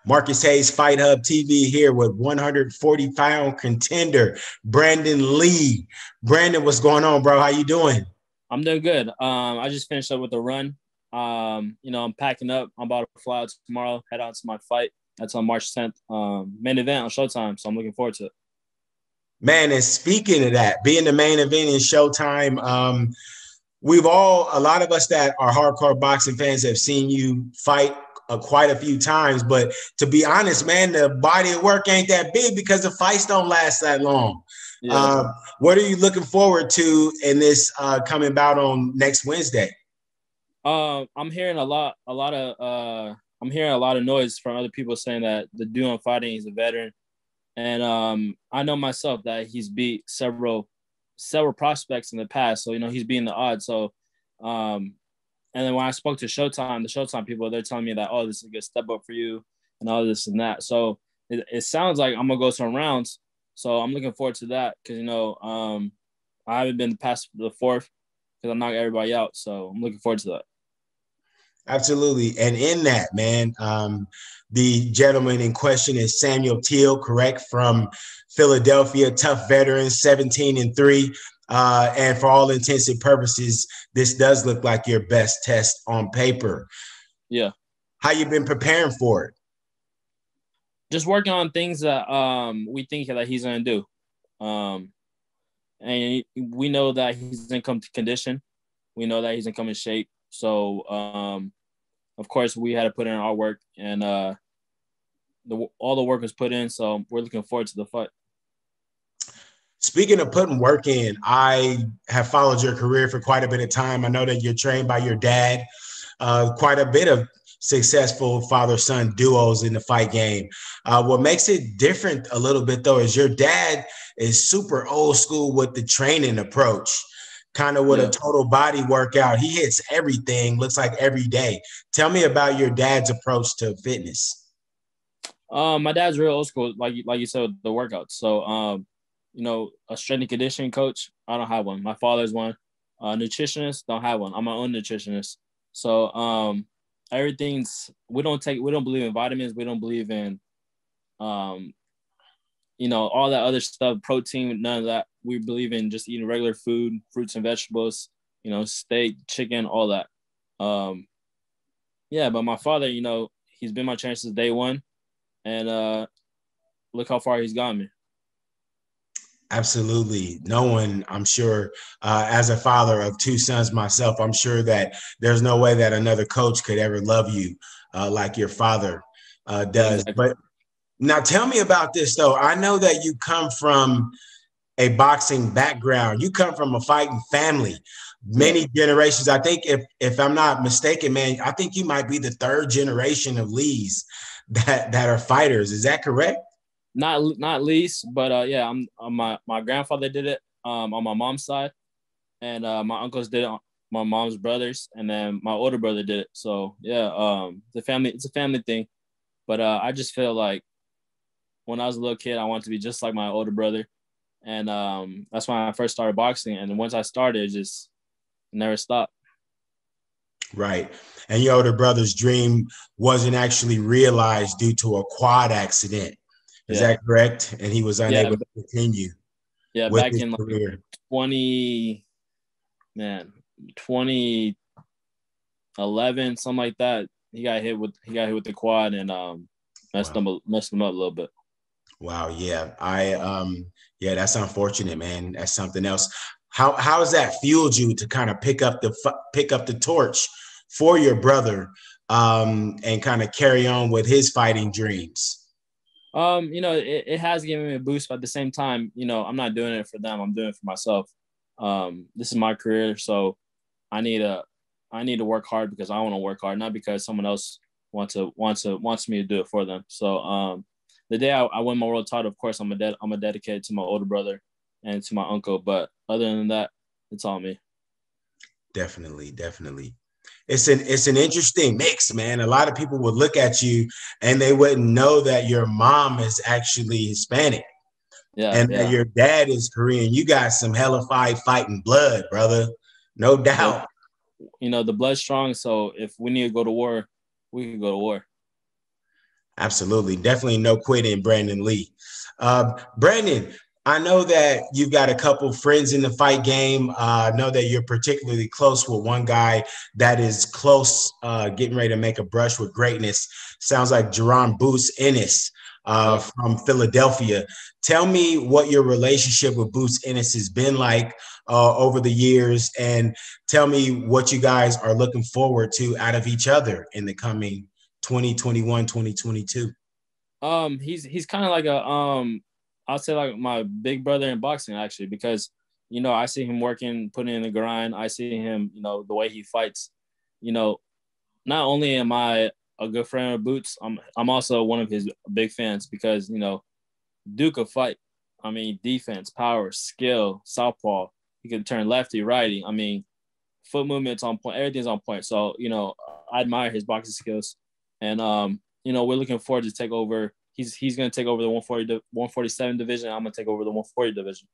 Marcus Hayes, Fight Hub TV here with 140-pound contender, Brandun Lee. Brandon, what's going on, bro? How you doing? I'm doing good. I just finished up with a run. I'm packing up. I'm about to fly out tomorrow, head out to my fight. That's on March 10th. Main event on Showtime, so I'm looking forward to it. Man, and speaking of that, being the main event in Showtime, a lot of us that are hardcore boxing fans have seen you fight quite a few times. But to be honest, man, the body of work ain't that big because the fights don't last that long. Yeah. What are you looking forward to in this coming bout on next Wednesday? I'm hearing I'm hearing a lot of noise from other people saying that the dude I'm fighting is a veteran, and I know myself that he's beat several prospects in the past, so he's beating the odds. So, and then when I spoke to Showtime, the Showtime people, they're telling me that, oh, this is a good step up for you, and all this and that. So it sounds like I'm gonna go some rounds. So I'm looking forward to that because I haven't been past the fourth because I knocked everybody out. So I'm looking forward to that. Absolutely. And in that, man, the gentleman in question is Samuel Teal, correct, from Philadelphia, tough veteran, 17-3. And for all intents and purposes, this does look like your best test on paper. Yeah. How you been preparing for it? Just working on things that we think that he's going to do. And we know that he's in condition. We know that he's in come in shape. So, of course, we had to put in our work, and all the work was put in. So we're looking forward to the fight. Speaking of putting work in, I have followed your career for quite a bit of time. I know that you're trained by your dad, quite a bit of successful father-son duos in the fight game. What makes it different a little bit, though, is your dad is super old school with the training approach, kind of with a total body workout. He hits everything, looks like every day. Tell me about your dad's approach to fitness. My dad's real old school, like you said, the workouts. So, a strength and conditioning coach, I don't have one. My father's one. Nutritionist, don't have one. I'm my own nutritionist. So, we don't believe in vitamins. We don't believe in, all that other stuff, protein, none of that. We believe in just eating regular food, fruits and vegetables, steak, chicken, all that. But my father, he's been my trainer since day one, and look how far he's gotten me. Absolutely. No one, I'm sure, as a father of two sons myself, I'm sure that there's no way that another coach could ever love you like your father does. Exactly. But now tell me about this, though. I know that you come from a boxing background. You come from a fighting family, many generations. I think if I'm not mistaken, man, I think you might be the third generation of Lees that are fighters. Is that correct? Not least, but I'm my grandfather did it on my mom's side, and my uncles did it on my mom's brothers, and then my older brother did it. So it's a family thing. But I just feel like when I was a little kid, I wanted to be just like my older brother, and that's when I first started boxing. And once I started, it just never stopped. Right. And your older brother's dream wasn't actually realized due to a quad accident. Is that correct? And he was unable to continue with back his in career. Like 2011, something like that. He got hit with the quad and messed him up a little bit. Wow, yeah. That's unfortunate, man. That's something else. How has that fueled you to kind of pick up the torch for your brother and kind of carry on with his fighting dreams? It has given me a boost, but at the same time, I'm not doing it for them. I'm doing it for myself. This is my career, so I need to work hard because I want to work hard, not because someone else wants me to do it for them. So the day I win my world title, of course, I'm a dedicated to my older brother and to my uncle. But other than that, it's all me. Definitely. It's an interesting mix, man. A lot of people would look at you and they wouldn't know that your mom is actually Hispanic. And that your dad is Korean. You got some hella fighting blood, brother. No doubt. The blood's strong. So if we need to go to war, we can go to war. Absolutely. Definitely no quitting, Brandun Lee. Brandun, I know that you've got a couple friends in the fight game. I know that you're particularly close with one guy that is close, getting ready to make a brush with greatness. Sounds like Jaron Boots Ennis Yeah. from Philadelphia. Tell me what your relationship with Boots Ennis has been like over the years, and tell me what you guys are looking forward to out of each other in the coming 2021, 2022. He's kind of like a I'll say like my big brother in boxing actually, because I see him working, putting in the grind. I see him, the way he fights. You know, not only am I a good friend of Boots, I'm also one of his big fans because Duke could fight. I mean, defense, power, skill, southpaw. He can turn lefty, righty. I mean, foot movements on point. Everything's on point. So I admire his boxing skills, and we're looking forward to take over. He's going to take over the 147 division. I'm going to take over the 140 division.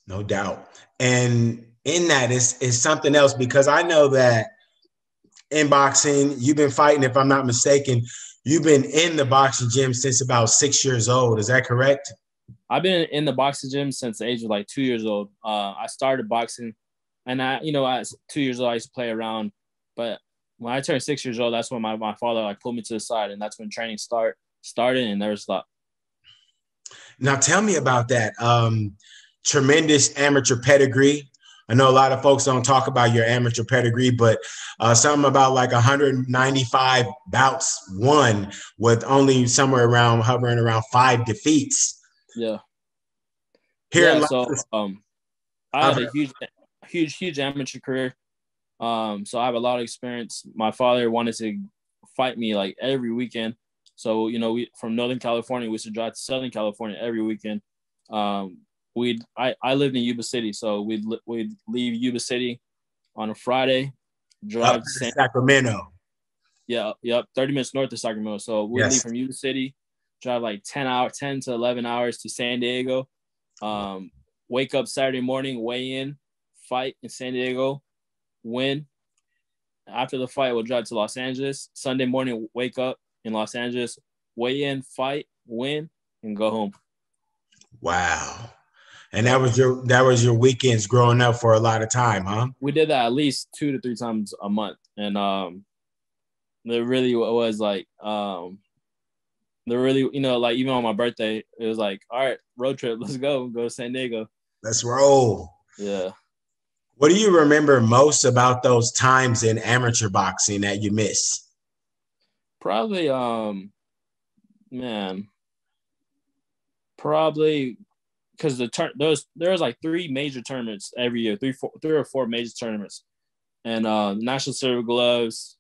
No doubt. And in that is something else, because I know that in boxing, you've been fighting, if I'm not mistaken, you've been in the boxing gym since about 6 years old. Is that correct? I've been in the boxing gym since the age of like 2 years old. I started boxing, and at 2 years old, I used to play around. But when I turned 6 years old, that's when my father like pulled me to the side, and that's when training started, and there's a lot. Now tell me about that. Tremendous amateur pedigree. I know a lot of folks don't talk about your amateur pedigree, but something about like 195 bouts won with only somewhere around hovering around 5 defeats. Yeah. Here yeah. So I had a huge amateur career. So I have a lot of experience. My father wanted to fight me like every weekend. So, we from Northern California, we used to drive to Southern California every weekend. I lived in Yuba City, so we'd leave Yuba City on a Friday, drive to Sacramento. Yeah, yep, 30 minutes north of Sacramento. So we'd leave from Yuba City, drive like 10 to 11 hours to San Diego. Wake up Saturday morning, weigh in, fight in San Diego, win. After the fight, we'll drive to Los Angeles. Sunday morning, wake up in Los Angeles, weigh in, fight, win, and go home. Wow. And that was your weekends growing up for a lot of time, huh? We did that at least 2 to 3 times a month. And there really was like like even on my birthday, it was like, all right, road trip, let's go to San Diego. Let's roll. Yeah. What do you remember most about those times in amateur boxing that you miss? Probably, because there's like 3 major tournaments every year, 3 or 4 major tournaments, and National Silver Gloves,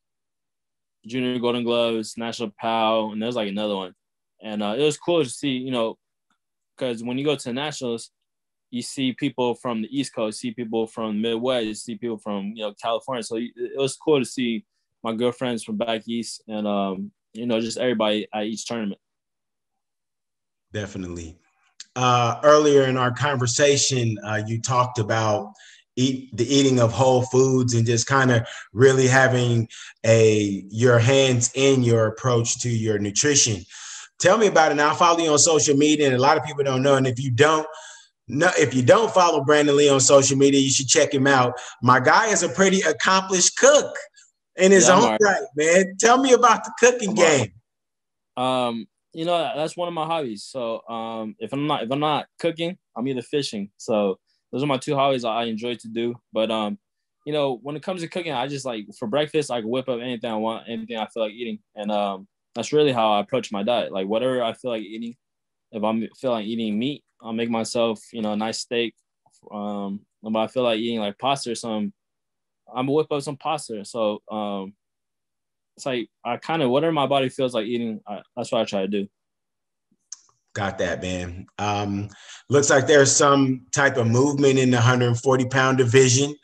Junior Golden Gloves, National PAL, and there's like another one, and it was cool to see, because when you go to the nationals, you see people from the East Coast, see people from the Midwest, you see people from California, so it was cool to see my good friends from back east, and just everybody at each tournament. Definitely. Earlier in our conversation, you talked about the eating of whole foods and just kind of really having your hands in your approach to your nutrition. Tell me about it. Now, I follow you on social media, and a lot of people don't know. And if you don't follow Brandun Lee on social media, you should check him out. My guy is a pretty accomplished cook in his own right, man. Tell me about the cooking game. That's one of my hobbies. So if I'm not cooking, I'm either fishing. So those are my 2 hobbies I enjoy to do. But when it comes to cooking, I just like for breakfast, I can whip up anything I want, anything I feel like eating. And that's really how I approach my diet. Like whatever I feel like eating. If I feel like eating meat, I'll make myself, a nice steak. If I feel like eating like pasta or something, I'm gonna whip up some pasta. So it's like I kind of whatever my body feels like eating, that's what I try to do. Got that, man. Looks like there's some type of movement in the 140-pound division.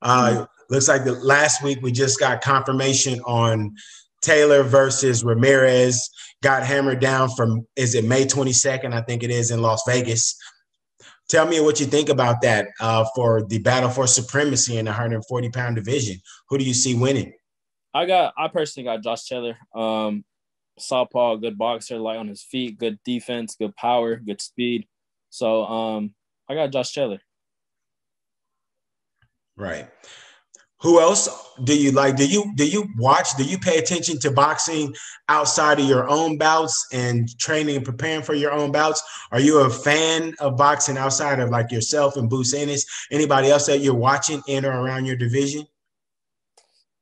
Looks like last week we just got confirmation on Taylor versus Ramirez. Got hammered down from, is it May 22nd? I think it is, in Las Vegas. Tell me what you think about that for the battle for supremacy in the 140-pound division. Who do you see winning? I personally got Josh Taylor. southpaw, good boxer, light on his feet, good defense, good power, good speed. So I got Josh Taylor. Right. Who else do you like? Do you watch? Do you pay attention to boxing outside of your own bouts and training and preparing for your own bouts? Are you a fan of boxing outside of like yourself and Boots Ennis? Anybody else that you're watching in or around your division?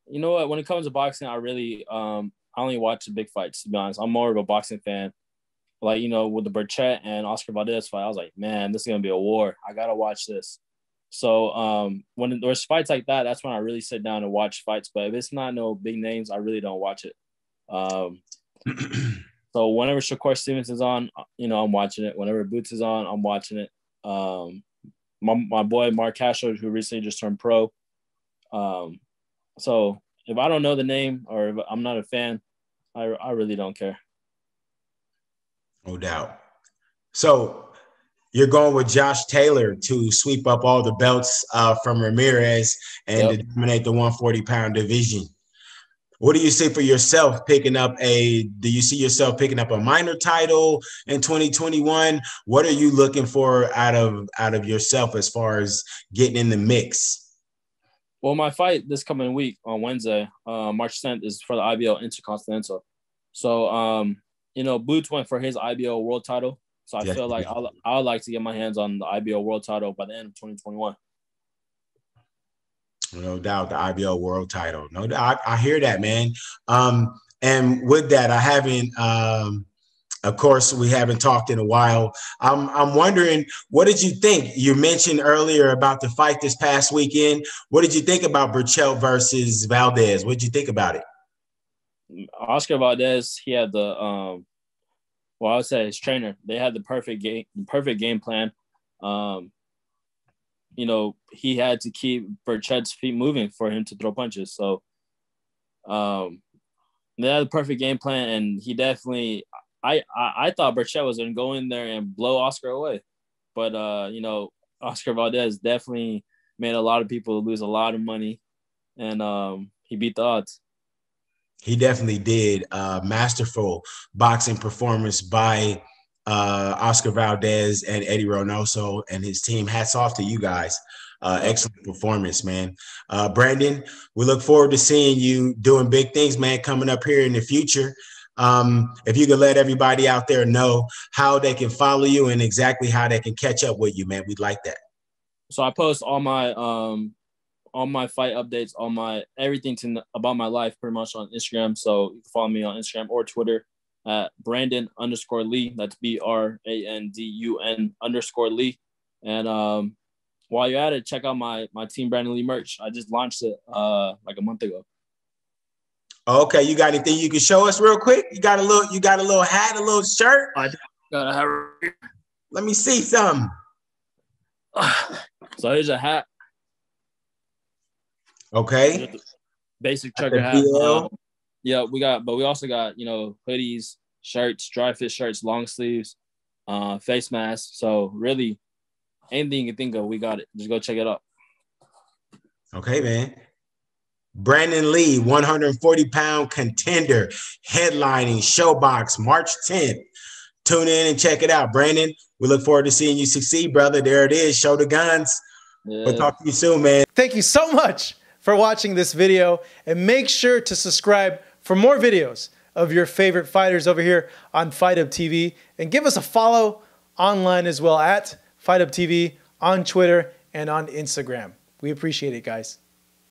You know what? When it comes to boxing, I really I only watch the big fights, to be honest. I'm more of a boxing fan. Like, you know, with the Burchett and Oscar Valdez fight, I was like, man, this is gonna be a war. I gotta watch this. So when there's fights like that, that's when I really sit down and watch fights. But if it's not no big names, I really don't watch it. So whenever Shakur Stevenson's on, you know, I'm watching it. Whenever Boots is on, I'm watching it. My boy Mark Castro, who recently just turned pro. So if I don't know the name or if I'm not a fan, I really don't care. No doubt. So you're going with Josh Taylor to sweep up all the belts from Ramirez and to dominate the 140-pound division. What do you see for yourself picking up do you see yourself picking up a minor title in 2021? What are you looking for out of yourself as far as getting in the mix? Well, my fight this coming week on Wednesday, March 10th, is for the IBL Intercontinental. So, you know, Boots went for his IBL world title. So I feel like I would like to get my hands on the IBL world title by the end of 2021. No doubt, the IBL world title. No doubt, I hear that, man. And with that, I haven't. Of course, we haven't talked in a while. I'm wondering, what did you think? You mentioned earlier about the fight this past weekend. What did you think about Burchell versus Valdez? What did you think about it? Oscar Valdez, he had I would say his trainer. They had the perfect game plan. You know, he had to keep Burchett's feet moving for him to throw punches. So, they had the perfect game plan, and he definitely. I thought Burchett was going to go in there and blow Oscar away, but you know, Oscar Valdez definitely made a lot of people lose a lot of money, and he beat the odds. He definitely did. Masterful boxing performance by Oscar Valdez and Eddie Reynoso and his team. Hats off to you guys. Excellent performance, man. Brandon, we look forward to seeing you doing big things, man, coming up here in the future. If you could let everybody out there know how they can follow you and exactly how they can catch up with you, man, we'd like that. So I post all my fight updates, all my everything about my life pretty much on Instagram. So you can follow me on Instagram or Twitter at Brandun_Lee. That's BRANDUN_Lee. And while you're at it, check out my Team Brandun Lee merch. I just launched it like a month ago. Okay, you got anything you can show us real quick? You got a little hat, a little shirt? I got a hat. Let me see something. So here's a hat. Okay. Basic trucker hat. Yeah, we also got, you know, hoodies, shirts, dry fit shirts, long sleeves, face masks. So really anything you can think of, we got it. Just go check it out. Okay, man. Brandun Lee, 140-pound contender, headlining Showbox March 10th. Tune in and check it out. Brandon, we look forward to seeing you succeed, brother. There it is. Show the guns. Yeah. We'll talk to you soon, man. Thank you so much for watching this video, and make sure to subscribe for more videos of your favorite fighters over here on Fight Up TV, and give us a follow online as well at Fight Up TV on Twitter and on Instagram. We appreciate it, guys.